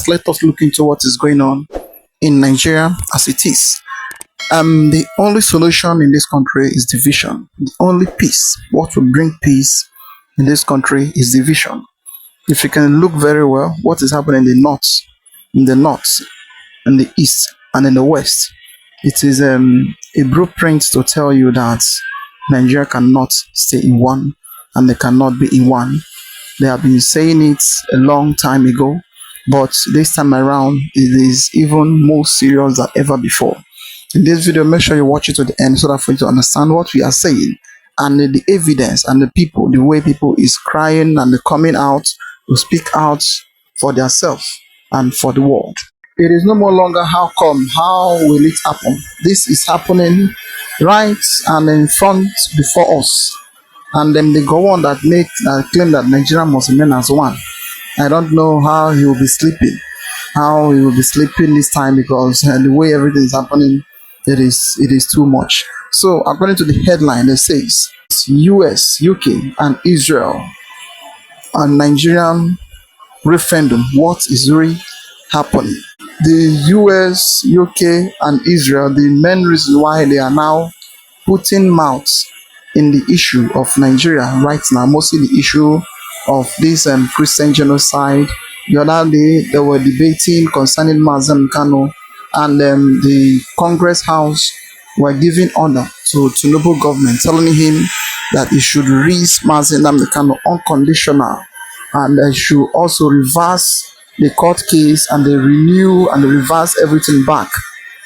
Let us look into what is going on in Nigeria as it is. The only solution in this country is division. The only peace, what will bring peace in this country is division. If you can look very well, what is happening in the north, in the east, and in the west, it is a blueprint to tell you that Nigeria cannot stay in one, and they cannot be in one. They have been saying it a long time ago, but this time around, it is even more serious than ever before. In this video, make sure you watch it to the end so that for you to understand what we are saying and the evidence and the people, the way people is crying and they're coming out to speak out for themselves and for the world. It is no more longer how come, how will it happen? This is happening right and in front before us. And then they go on that claim that Nigeria must remain as one. I don't know how he will be sleeping, this time, because the way everything is happening, it is too much. So according to the headline, it says US, UK, and Israel and Nigerian referendum. What is really happening? The US, UK, and Israel, the main reason why they are now putting mouths in the issue of Nigeria right now, mostly the issue of this Christian genocide. The other day, they were debating concerning Mazen Kano, and the Congress House were giving order to Tinubu government, telling him that he should release Mazen Kano unconditional, and they should also reverse the court case, and they renew and they reverse everything back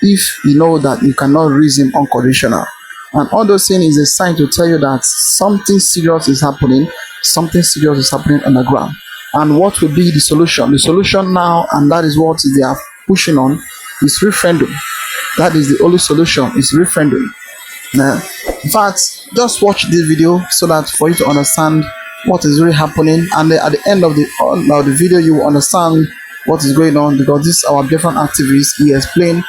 if you know that you cannot release him unconditional. And all those things is a sign to tell you that something serious is happening, on the ground. And what will be the solution? The solution now, and that is what they are pushing on, is referendum. That is the only solution, is referendum. Now, in fact, just watch this video so that for you to understand what is really happening, and at the end of the video, you will understand what is going on, because this is our Biafran activist. He explained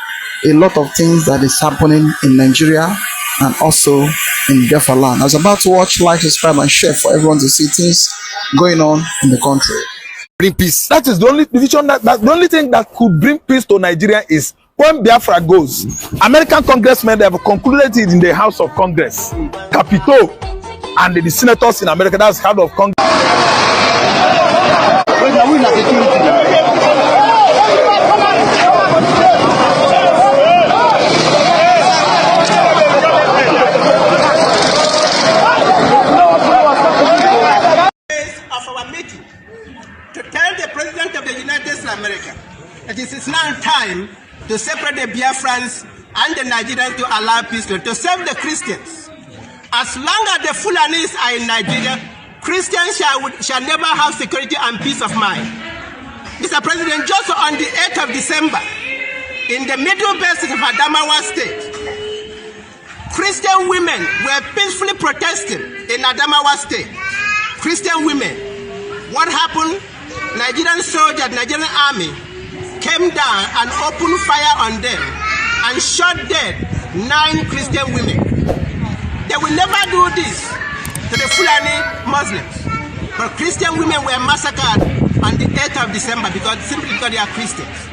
a lot of things that is happening in Nigeria and also in Biafra land. I was about to watch, like, subscribe, and share for everyone to see things going on in the country. Bring peace. That is the only division the only thing that could bring peace to Nigeria is when Biafra goes. American congressmen, they have concluded it in the House of Congress, Capitol, and the senators in America. That's House of Congress. It is now time to separate the Biafrans and the Nigerians to allow peace to save the Christians. As long as the Fulanis are in Nigeria, Christians shall never have security and peace of mind. Mr. President, just on the 8th of December, in the Middle Basic of Adamawa State, Christian women were peacefully protesting in Adamawa State. Christian women. What happened? Nigerian soldiers, Nigerian army, came down and opened fire on them and shot dead 9 Christian women. They will never do this to the Fulani Muslims. But Christian women were massacred on the 8th of December simply because they are Christians.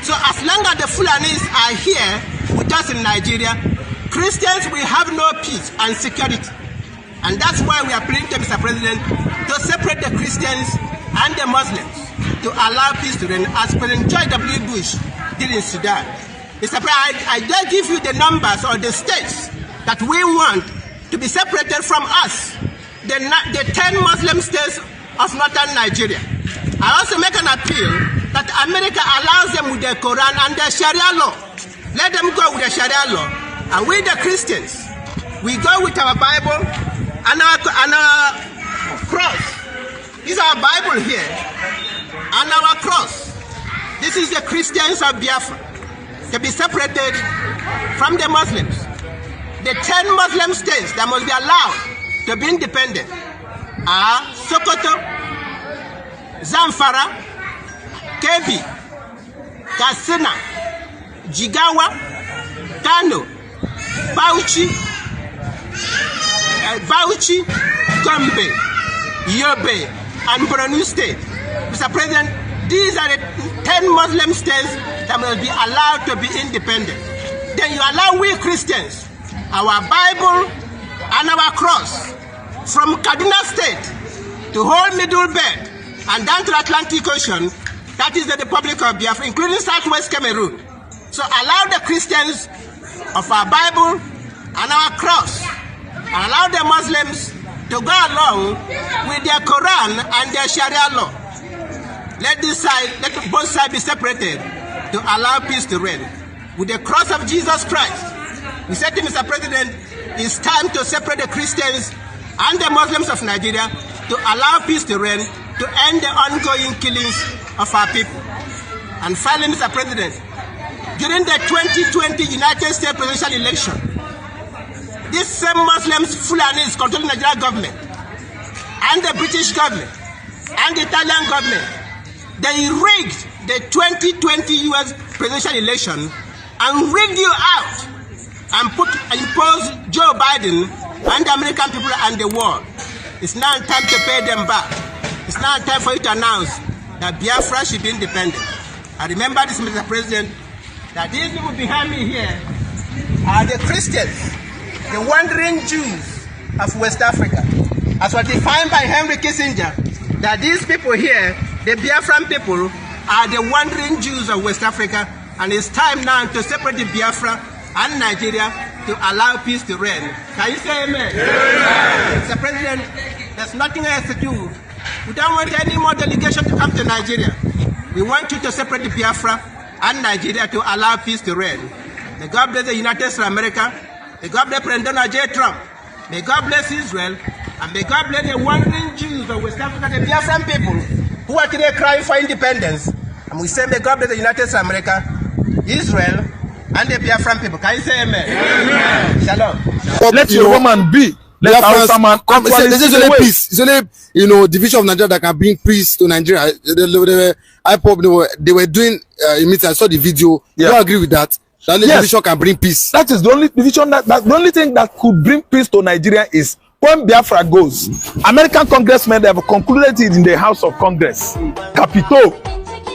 So as long as the Fulanis are here with us in Nigeria, Christians will have no peace and security. And that's why we are pleading to Mr. President to separate the Christians and the Muslims, to allow peace to reign, as President George W. Bush did in Sudan. Mr. President, I just give you the numbers or the states that we want to be separated from us, the 10 Muslim states of northern Nigeria. I also make an appeal that America allows them with the Quran and the Sharia law. Let them go with the Sharia law. And we, the Christians, we go with our Bible and our cross. This is our Bible here, and our cross. This is the Christians of Biafra, to be separated from the Muslims. The 10 Muslim states that must be allowed to be independent are Sokoto, Zamfara, Kebbi, Katsina, Jigawa, Kano, Bauchi, Gombe, Yobe, and Borno State. Mr. President, these are the 10 Muslim states that must be allowed to be independent. Then you allow we Christians, our Bible and our cross, from Kaduna State to whole Middle Belt and down to the Atlantic Ocean, that is the Republic of Biafra, including Southwest Cameroon. So allow the Christians of our Bible and our cross, and allow the Muslims to go along with their Quran and their Sharia law. Let both sides be separated to allow peace to reign. With the cross of Jesus Christ, we said to Mr. President, it's time to separate the Christians and the Muslims of Nigeria to allow peace to reign, to end the ongoing killings of our people. And finally, Mr. President, during the 2020 United States presidential election, these same Muslims, Fulanis, controlling the Nigerian government, and the British government, and the Italian government, they rigged the 2020 US presidential election and rigged you out and imposed Joe Biden and the American people and the world. It's now time to pay them back. It's now time for you to announce that Biafra should be independent. I remember this, Mr. President, that these people behind me here are the Christians, the wandering Jews of West Africa, as was defined by Henry Kissinger, that these people here, the Biafran people, are the wandering Jews of West Africa, and it's time now to separate the Biafra and Nigeria to allow peace to reign. Can you say amen? Amen. Mr. President, there's nothing else to do. We don't want any more delegation to come to Nigeria. We want you to separate the Biafra and Nigeria to allow peace to reign. May God bless the United States of America. May God bless President Donald J. Trump. May God bless Israel. And may God bless the wandering Jews of West Africa, the Biafran people, who are today crying for independence. And we say, may God bless the United States of America, Israel, and the Biafran people. Can you say amen? Amen. Shalom. Let your woman be. Let our man come. It's only peace. It's only, division of Nigeria that can bring peace to Nigeria. They were doing a meeting. I saw the video. Yeah. Do you agree with that? The only division can bring peace. That is the only division the only thing that could bring peace to Nigeria is when Biafra goes. American congressmen, they have concluded it in the House of Congress, Capitol,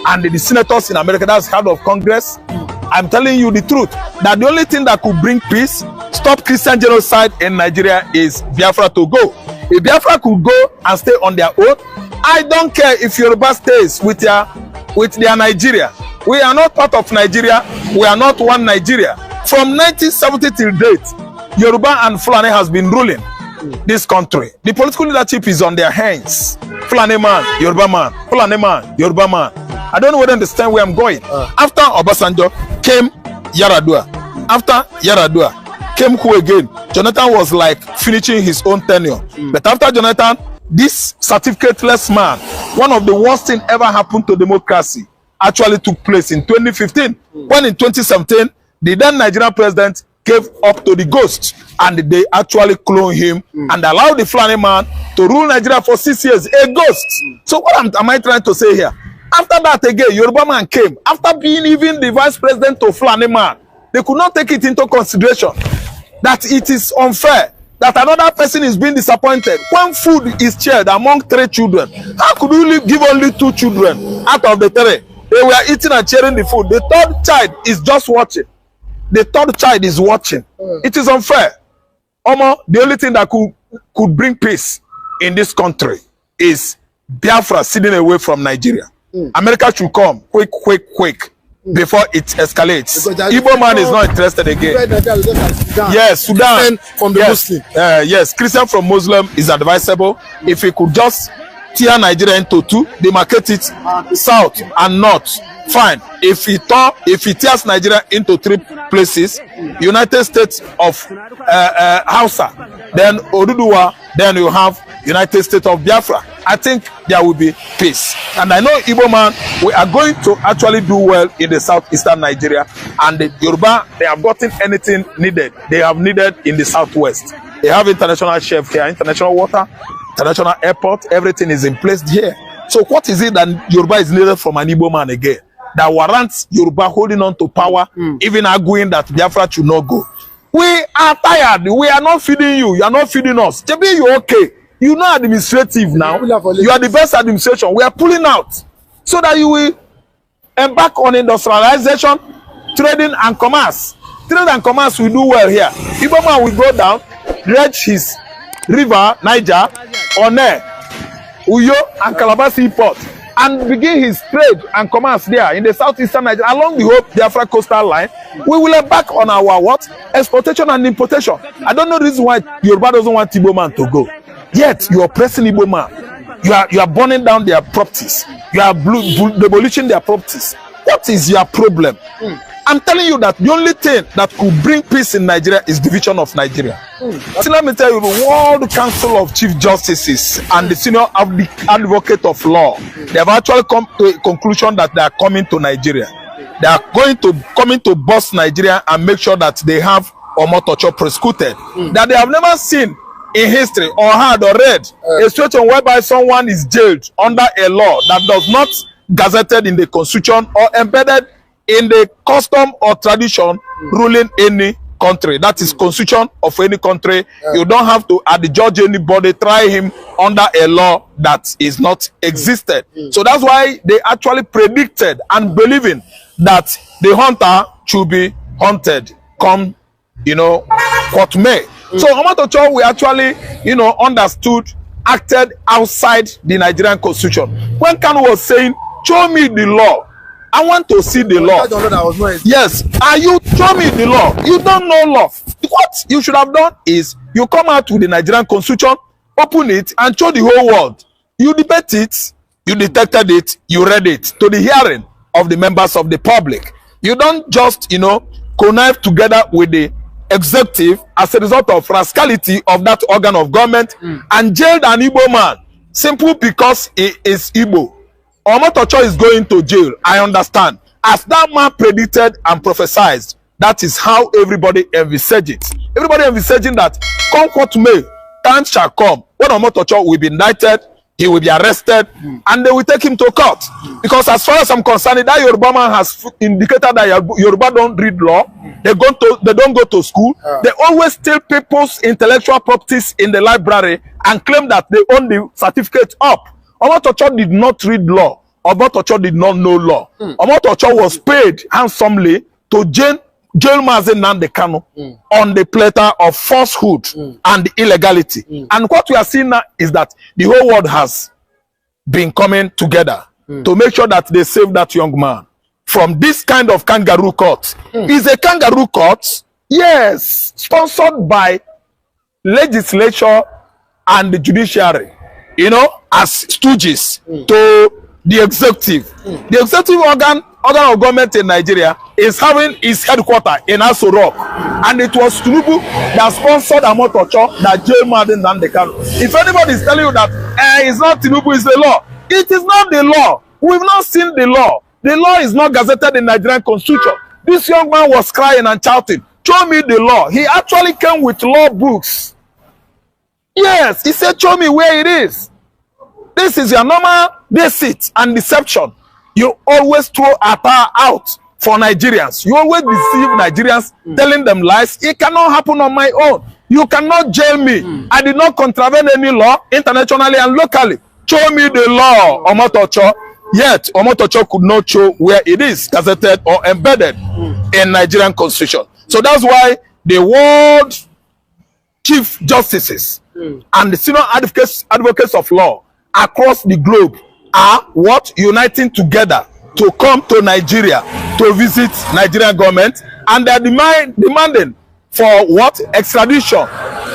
and the senators in America, that's House of Congress. I'm telling you the truth, that the only thing that could bring peace, stop Christian genocide in Nigeria, is Biafra to go. If Biafra could go and stay on their own, I don't care if Yoruba stays with their Nigeria. We are not part of Nigeria. We are not one Nigeria. From 1970 till date, Yoruba and Fulani has been ruling this country. The political leadership is on their hands. Fulani man, Yoruba man, Fulani man, Yoruba man. I don't know whether you understand where I'm going. After Obasanjo came Yaradua. After Yaradua came who again? Jonathan was like finishing his own tenure. But after Jonathan, this certificateless man, one of the worst things ever happened to democracy, actually took place in 2015. When in 2017, the then Nigerian president gave up to the ghost, and they actually cloned him and allowed the Fulani man to rule Nigeria for 6 years, a ghost. So what am I trying to say here? After that again, Yoruba man came. After being even the vice president to Fulani man, they could not take it into consideration that it is unfair that another person is being disappointed. When food is shared among 3 children, how could you give only 2 children out of the 3? They were eating and sharing the food. The 3rd child is just watching. The 3rd child is watching. It is unfair. Omo, the only thing that could bring peace in this country is Biafra sitting away from Nigeria. America should come quick before it escalates. Igbo man is not interested again. Yes, Sudan from the Muslim. Yes, Christian from Muslim is advisable. If he could just tear Nigeria into 2, demarcate it south and north, fine. If he tears Nigeria into 3 places, United States of Hausa, then Oduduwa, then you have United States of Biafra. I think there will be peace. And I know Igbo man, we are going to actually do well in the southeastern Nigeria, and the Yoruba, they have gotten anything needed. They have needed in the southwest. They have international chef here, international water, international airport, everything is in place here. So what is it that Yoruba is needed from an Igbo man again that warrants Yoruba holding on to power, even arguing that Biafra should not go? We are tired. We are not feeding you. You are not feeding us. Maybe you're okay. You know administrative now. You are the best administration. We are pulling out. so that you will embark on industrialization, trading and commerce. Trade and commerce will do well here. Igbo man will go down, dredge his river, Niger, One, Uyo and Calabar seaport, and begin his trade and commerce there in the southeastern Nigeria along the whole Biafra coastal line. We will embark on our what? Exportation and importation. I don't know the reason why Yoruba doesn't want Igbo man to go. Yet you are oppressing Igbo man. You are burning down their properties. You are demolishing their properties. What is your problem? I'm telling you that the only thing that could bring peace in Nigeria is division of Nigeria. So let me tell you, the World Council of Chief Justices and the Senior Advocate of Law, they have actually come to a conclusion that they are coming to Nigeria. They are going to come to bust Nigeria and make sure that they have Omotocho prosecuted. That they have never seen in history or heard or read a situation whereby someone is jailed under a law that does not gazetted in the constitution or embedded in the custom or tradition ruling any country. That is constitution of any country. You don't have to adjudge anybody, try him under a law that is not existed. So that's why they actually predicted and believing that the hunter should be hunted come, what may. So Omotocho, we actually, understood, acted outside the Nigerian constitution. When Kanu was saying, show me the law, I want to see the law. Yes, and you show me the law. You don't know law. What you should have done is you come out with the Nigerian constitution, open it, and show the whole world. You debate it, you detected it, you read it to the hearing of the members of the public. You don't just, connive together with the executive as a result of rascality of that organ of government and jailed an Igbo man simply because he is Igbo. Omotocho is going to jail, I understand. As that man predicted and prophesied, that is how everybody envisaged it. Everybody envisaging that, come what may, time shall come when Omotocho will be indicted, he will be arrested, and they will take him to court. Because as far as I'm concerned, that Yoruba man has indicated that Yoruba don't read law, they don't go to school, they always steal people's intellectual properties in the library and claim that they own the certificate up. Omotocho did not read law. Omotocho did not know law. Omotocho was paid handsomely to jail Mazi Nnamdi Kanu on the platter of falsehood and illegality. And what we are seeing now is that the whole world has been coming together to make sure that they save that young man from this kind of kangaroo court. It's a kangaroo court, yes, sponsored by legislature and the judiciary, as stooges to the executive. The executive organ of government in Nigeria is having its headquarters in Aso Rock, and it was Tinubu that sponsored Omotocho that jailed Nnamdi Kanu. If anybody is telling you that it's not Tinubu, it's the law, it is not the law. We've not seen the law. The law is not gazetted in Nigerian constitution. This young man was crying and shouting, show me the law. He actually came with law books. Yes, he said, show me where it is. This is your normal deceit and deception. You always throw attire out for Nigerians. You always deceive Nigerians, telling them lies. It cannot happen on my own. You cannot jail me. I did not contravene any law internationally and locally. Show me the law, Omotocho. Yet, Omotocho could not show where it is gazetted or embedded in Nigerian constitution. So that's why the world chief justices and the senior advocates of law across the globe are what? Uniting together to come to Nigeria to visit Nigerian government, and they are demanding for what? Extradition,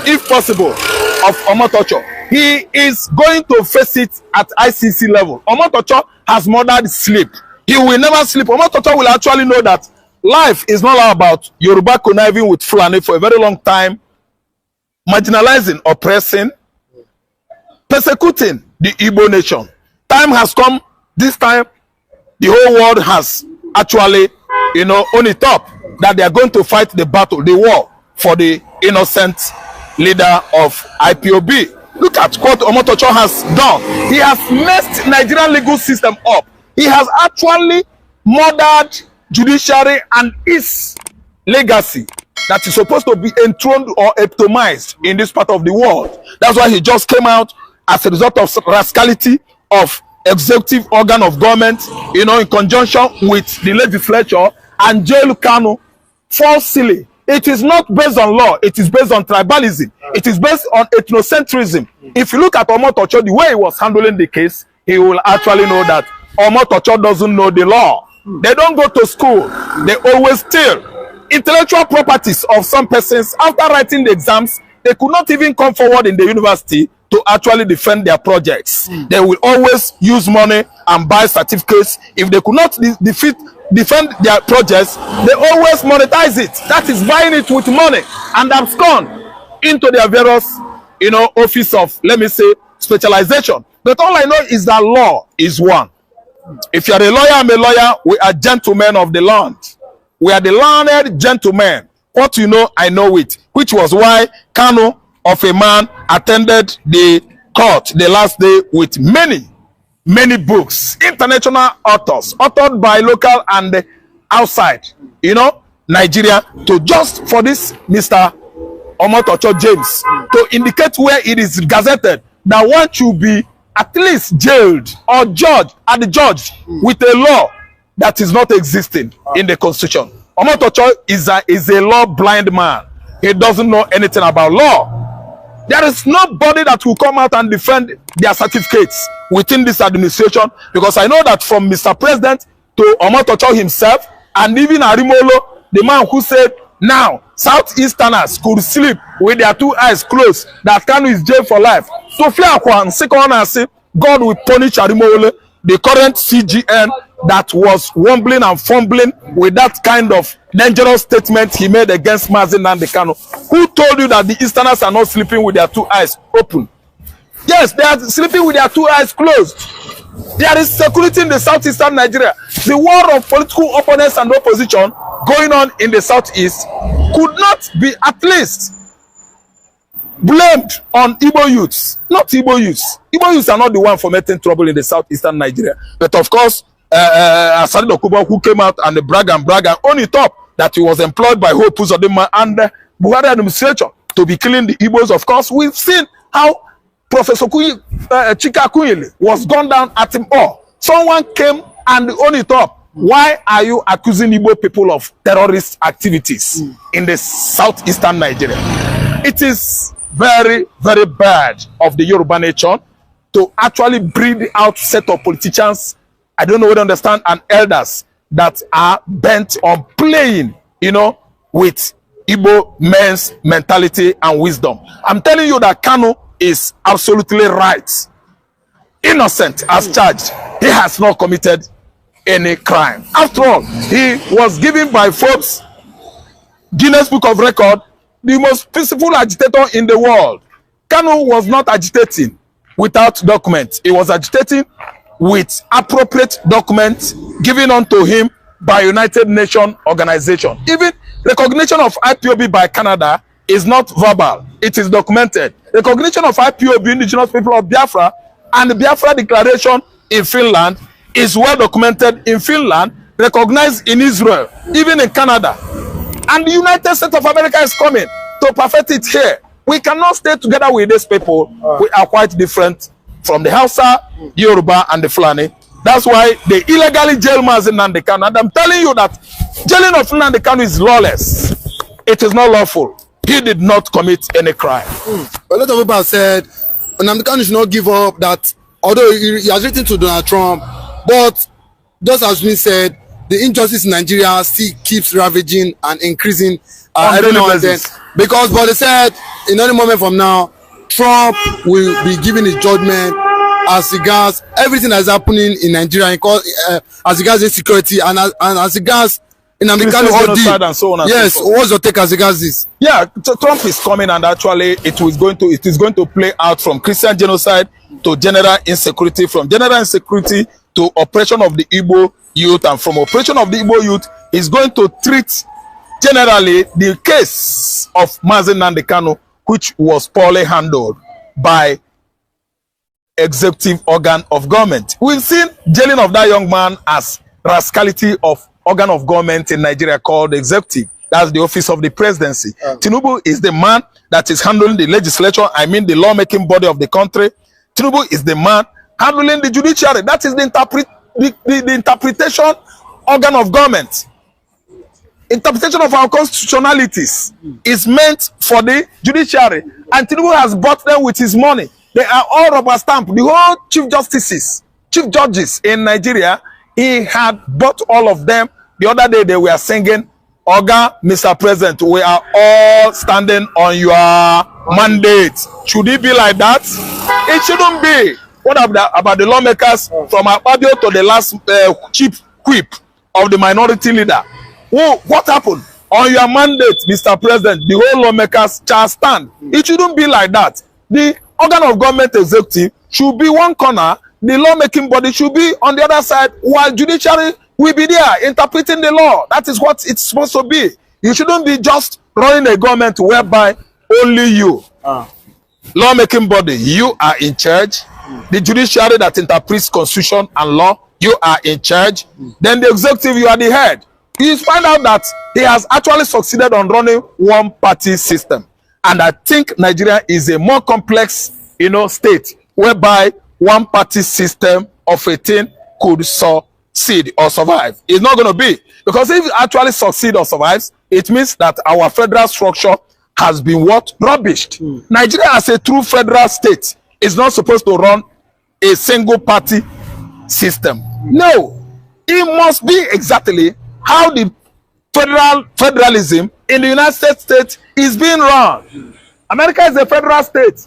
if possible, of Omotocho. He is going to face it at ICC level. Omotocho has murdered sleep. He will never sleep. Omotocho will actually know that life is not all about Yoruba conniving with Fulani for a very long time, marginalizing, oppressing, persecuting the Igbo nation. Time has come. This time, the whole world has actually, on it up that they are going to fight the battle, the war for the innocent leader of IPOB. Look at what Omotocho has done. He has messed Nigerian legal system up. He has actually murdered judiciary and its legacy that is supposed to be enthroned or epitomized in this part of the world. That's why he just came out as a result of rascality of executive organ of government, you know, in conjunction with the legislature, and jail Kanu falsely. It is not based on law. It is based on tribalism. It is based on ethnocentrism. If you look at Omotocho, the way he was handling the case, he will actually know that Omotocho doesn't know the law. They don't go to school. They always steal intellectual properties of some persons. After writing the exams, they could not even come forward in the university to actually defend their projects. They will always use money and buy certificates. If they could not defend their projects, they always monetize it. That is buying it with money and abscond into their various, you know, office of, let me say, specialization. But all I know is that law is one. If you are a lawyer, I'm a lawyer. We are gentlemen of the land. We are the learned gentlemen. What you know, I know it. Which was why Kanu of a man attended the court the last day with many books, international authors, authored by local and outside, you know, Nigeria, to just for this Mr. Omotocho James to indicate where it is gazetted that one should be at least jailed or judged with a law that is not existing in the constitution. Omotocho is a law blind man. He doesn't know anything about law. There is nobody that will come out and defend their certificates within this administration, because I know that from Mr. President to Omotocho himself, and even Arimolo, the man who said now Southeasterners could sleep with their two eyes closed, that Kanu is jailed for life. So Fiakwan, second and say, God will punish Arimolo, the current CGN that was wumbling and fumbling with that kind of dangerous statement he made against Mazi Nnamdi Kanu. Who told you that the Easterners are not sleeping with their two eyes open? Yes, they are sleeping with their two eyes closed. There is security in the southeastern Nigeria. The war of political opponents and opposition going on in the southeast could not be at least blamed on Igbo youths. Not Igbo youths. Igbo youths are not the one for making trouble in the southeastern Nigeria. But of course, Asadi Dokubo, who came out and brag and on it up that he was employed by Hope Uzodinma and Buhari administration to be killing the Igbos. Of course, we've seen how Professor Chika Kuyili was gunned down at him all. Someone came and on it up. Why are you accusing Igbo people of terrorist activities in the southeastern Nigeria? It is very, very bad of the Yoruba nation to actually breed out set of politicians, I don't know what to understand, and elders that are bent on playing, you know, with Igbo men's mentality and wisdom. I'm telling you that Kanu is absolutely right. Innocent as charged. He has not committed any crime. After all, he was given by Forbes Guinness Book of Record the most peaceful agitator in the world. Kanu was not agitating without documents. He was agitating with appropriate documents given unto him by United Nations organization. Even recognition of IPOB by Canada is not verbal. It is documented. Recognition of IPOB, indigenous people of Biafra, and the Biafra declaration in Finland is well documented in Finland, recognized in Israel, even in Canada. And the United States of America is coming to perfect it here. We cannot stay together with these people. We are quite different from the Hausa, Yoruba, and the Fulani. That's why they illegally jail Mazi Nnamdi Kanu. And I'm telling you that jailing of Nnamdi Kanu is lawless. It is not lawful. He did not commit any crime. A lot of people have said Nnamdi Kanu should not give up, that although he has written to Donald Trump, but just as been said, the injustice in Nigeria still keeps ravaging and increasing every now and then. Because, but they said, in any moment from now, Trump will be giving his judgment as regards everything that is happening in Nigeria, as regards insecurity and as regards Nnamdi Kanu ordeal. And so on and yes, so forth. What's your take as regards this? Yeah, Trump is coming, and actually it is going to play out from Christian genocide to general insecurity, from general insecurity to oppression of the Igbo youth, and from oppression of the Igbo youth is going to treat generally the case of Mazi Nnamdi Kanu, which was poorly handled by executive organ of government. We've seen jailing of that young man as rascality of organ of government in Nigeria called executive. That's the office of the presidency. Tinubu is the man that is handling the legislature, I mean the lawmaking body of the country. Tinubu is the man handling the judiciary. That is the interpretation organ of government. Interpretation of our constitutionalities is meant for the judiciary, and Tinubu has bought them with his money. They are all rubber stamp. The whole chief judges in Nigeria, he had bought all of them. The other day they were singing, Oga, Mr. President, we are all standing on your mandate. Should it be like that? It shouldn't be. What about the lawmakers from Akpabio to the last chief whip of the minority leader? What happened? On your mandate, Mr. President, the whole lawmakers shall stand. It shouldn't be like that. The organ of government executive should be one corner, the lawmaking body should be on the other side, while judiciary will be there interpreting the law. That is what it's supposed to be. You shouldn't be just running a government whereby only you, lawmaking body, you are in charge. The judiciary that interprets constitution and law, you are in charge. Then the executive, you are the head. You find out that he has actually succeeded on running one party system. And I think Nigeria is a more complex, state whereby one party system of a thing could succeed or survive. It's not going to be, because if it actually succeeds or survives, it means that our federal structure has been rubbished. Nigeria as a true federal state is not supposed to run a single party system. No, it must be exactly how the federalism in the United States is being run. America is a federal state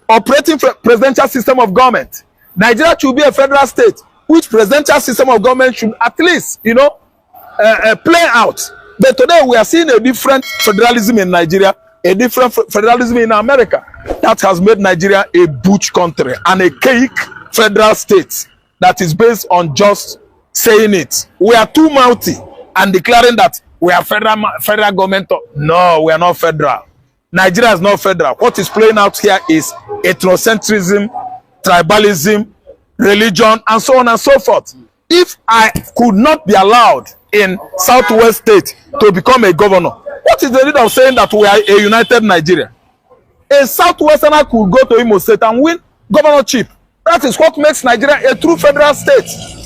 operating presidential system of government. Nigeria should be a federal state which presidential system of government should at least play out. But today we are seeing a different federalism in Nigeria, a different federalism in America that has made Nigeria a butch country and a cake federal state that is based on just saying it. We are too mouthy and declaring that we are federal government. No, we are not federal. Nigeria is not federal. What is playing out here is ethnocentrism, tribalism, religion, and so on and so forth. If I could not be allowed in Southwest State to become a governor, what is the need of saying that we are a united Nigeria? A Southwesterner could go to Imo State and win governorship. That is what makes Nigeria a true federal state.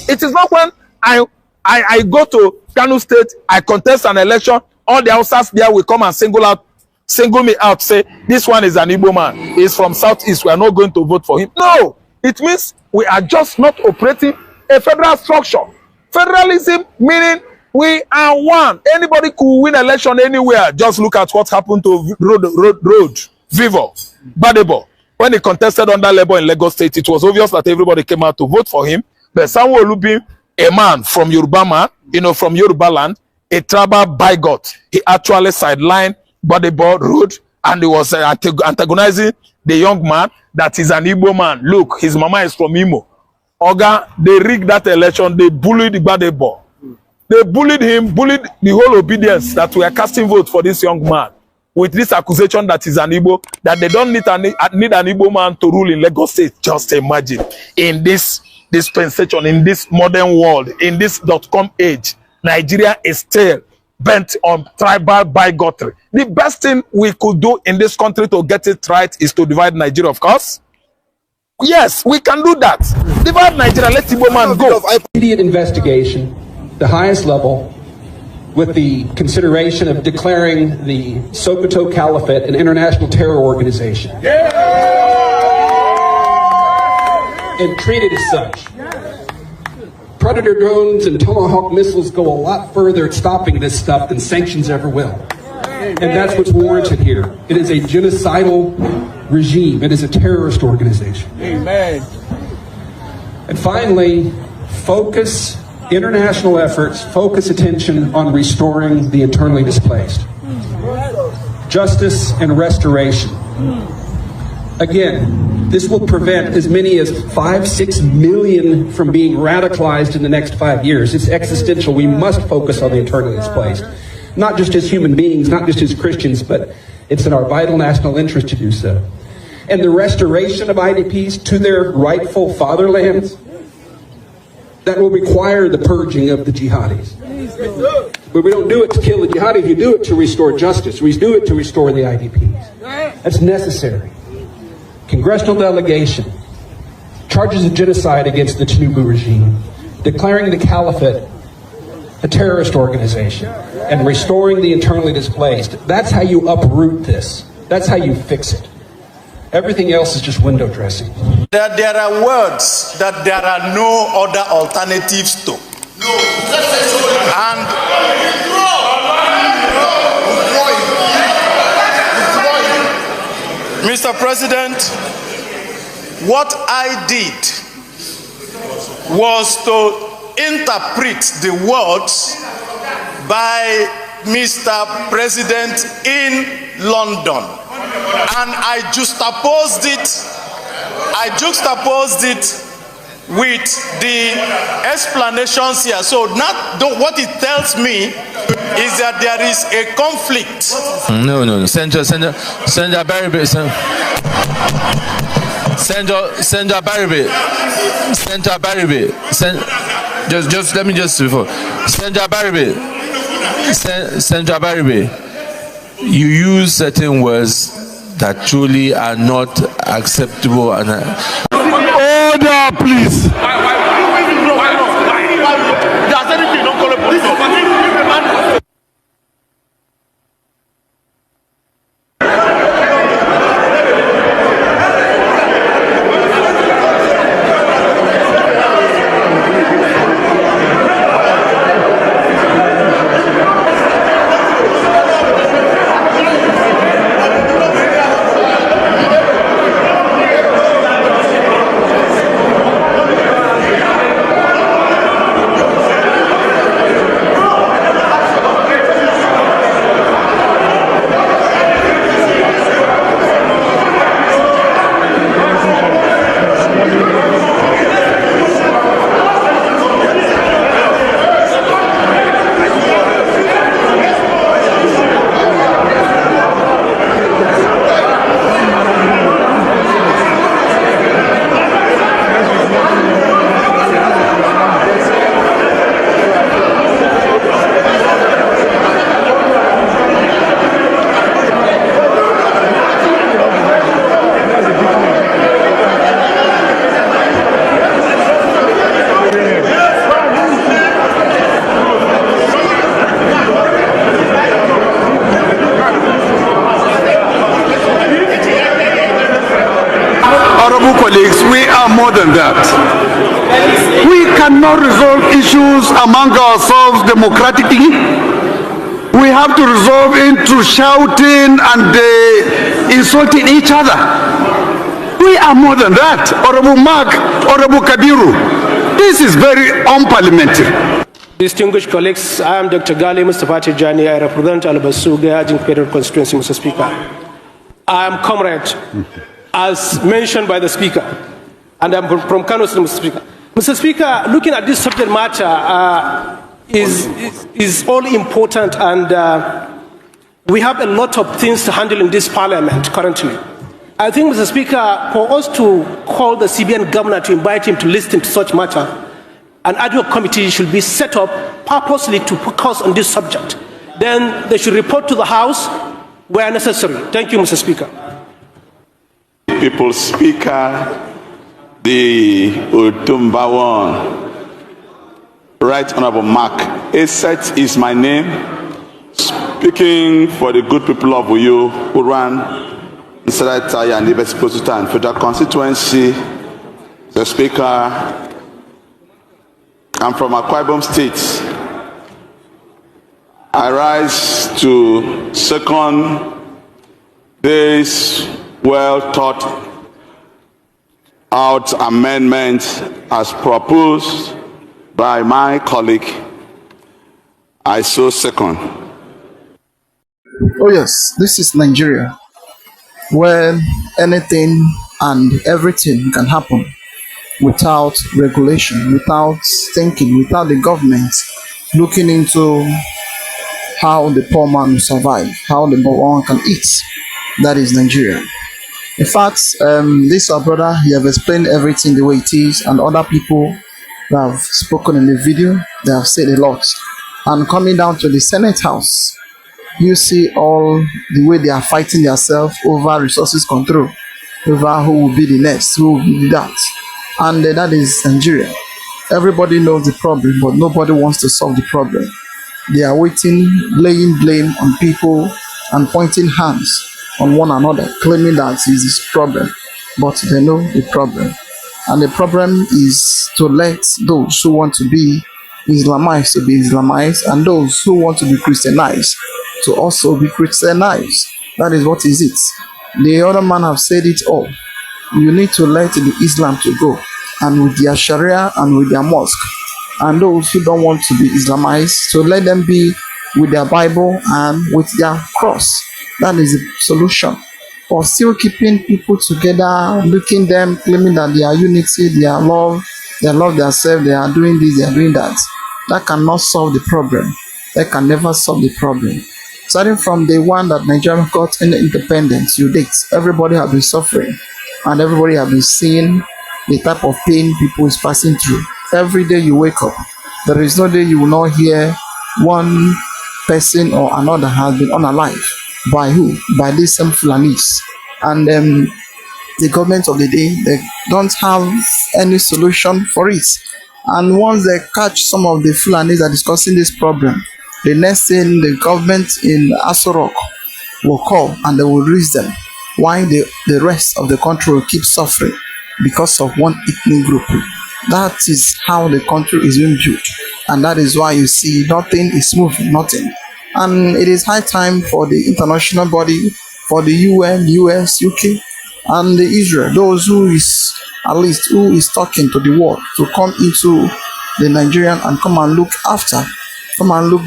It is not when I go to Kano State, I contest an election, all the Hausas there will come and single me out, say, this one is an Igbo man, he's from Southeast, we are not going to vote for him. No, it means we are just not operating a federal structure. Federalism meaning we are one. Anybody could win election anywhere. Just look at what happened to Road, Vivo, Badebo. When he contested under Labour in Lagos State, it was obvious that everybody came out to vote for him. But Sanwo-Olu being a man from Yoruba man, from Yoruba land, a tribal bigot, he actually sidelined Badebo Road, and he was antagonizing the young man that is an Igbo man. Look, his mama is from Imo. Oga, they rigged that election. They bullied Badebo. They bullied him, bullied the whole obedience that we are casting votes for this young man with this accusation that he's an Igbo, that they don't need an Igbo man to rule in Lagos State. Just imagine, in this dispensation, in this modern world, in this .com age, Nigeria is still bent on tribal bigotry. The best thing we could do in this country to get it right is to divide Nigeria, of course. Yes, we can do that. Divide Nigeria, let Igbo man go. Immediate investigation, the highest level, with the consideration of declaring the Sokoto Caliphate an international terror organization. And treat it as such. Predator drones and Tomahawk missiles go a lot further at stopping this stuff than sanctions ever will. And that's what's warranted here. It is a genocidal regime. It is a terrorist organization. Amen. And finally, focus international efforts, focus attention on restoring the internally displaced. Justice and restoration. Again, this will prevent as many as 5-6 million from being radicalized in the next 5 years. It's existential. We must focus on the internally displaced. Not just as human beings, not just as Christians, but it's in our vital national interest to do so. And the restoration of IDPs to their rightful fatherlands, that will require the purging of the jihadis. But we don't do it to kill the jihadis, we do it to restore justice. We do it to restore the IDPs. That's necessary. Congressional delegation, charges of genocide against the Tinubu regime, declaring the caliphate a terrorist organization, and restoring the internally displaced. That's how you uproot this. That's how you fix it. Everything else is just window dressing. There are words that there are no other alternatives to. And Mr. President, what I did was to interpret the words by Mr. President in London, and I juxtaposed it with the explanations here. So now what it tells me is that there is a conflict. No. Senator Barry, just let me just before. Senator Barry, you use certain words that truly are not acceptable and Order, please. Honorable colleagues, we are more than that. We cannot resolve issues among ourselves democratically. We have to resolve into shouting and insulting each other. We are more than that. Honorable Mark, Honorable Kabiru, this is very unparliamentary. Distinguished colleagues, I am Dr. Gali Mustafa Tijani. I represent Al-Basuga Ajin Federal Constituency, Mr. Speaker. I am comrade, as mentioned by the Speaker, and I'm from Kano State, Mr. Speaker. Mr. Speaker, looking at this subject matter is all important, and we have a lot of things to handle in this Parliament currently. I think, Mr. Speaker, for us to call the CBN governor to invite him to listen to such matter, an ad hoc committee should be set up purposely to focus on this subject. Then they should report to the House where necessary. Thank you, Mr. Speaker. People's Speaker, the Utumbawan, Right Honorable Mark Eset is my name, speaking for the good people of Uyo, Uran, Nsaraitaya, and Libes Posita and Federal Constituency. The Speaker, I'm from Akwa Ibom State. I rise to second this well thought out amendment as proposed by my colleague. I so second. Oh yes, this is Nigeria, where anything and everything can happen without regulation, without thinking, without the government looking into how the poor man will survive, how the poor man can eat. That is Nigeria. In fact, this our brother, he have explained everything the way it is, and other people that have spoken in the video, they have said a lot. And coming down to the Senate House, you see all the way they are fighting themselves over resources control, over who will be the next, who will be that. and that is Nigeria. Everybody knows the problem, but nobody wants to solve the problem. They are waiting, laying blame on people and pointing hands on one another, claiming that it is this problem, but they know the problem. And the problem is to let those who want to be Islamized to be Islamized, and those who want to be Christianized to also be Christianized. That is what is it. The other man have said it all. You need to let the Islam to go, and with their Sharia and with their mosque, and those who don't want to be Islamized, to let them be with their Bible and with their cross. That is the solution. But still keeping people together, looking them, claiming that they are unity, they love themselves, they are doing this, they are doing that. That cannot solve the problem. That can never solve the problem. Starting from the one that Nigeria got independence, you date, everybody have been suffering, and everybody have been seeing the type of pain people is passing through. Every day you wake up, there is no day you will not hear one person or another has been unalive. By who? By these same Fulanis. And the government of the day, they don't have any solution for it. And once they catch some of the Fulanis that are discussing this problem, the next thing the government in Aso Rock will call and they will release them. Why the rest of the country will keep suffering because of one ethnic group. That is how the country is being built. And that is why you see nothing is moving, nothing. And it is high time for the international body, for the UN, US, UK, and the Israel, those who is at least who is talking to the world, to come into the Nigerian and come and look after, come and look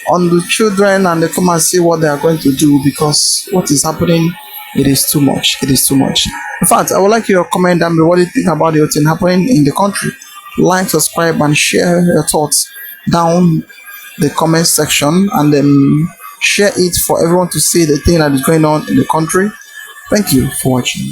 on the children, and they come and see what they are going to do, because what is happening, it is too much. It is too much. In fact, I would like your comment down below. What do you think about the whole thing happening in the country? Like, subscribe, and share your thoughts down the comment section, and then share it for everyone to see the thing that is going on in the country. Thank you for watching.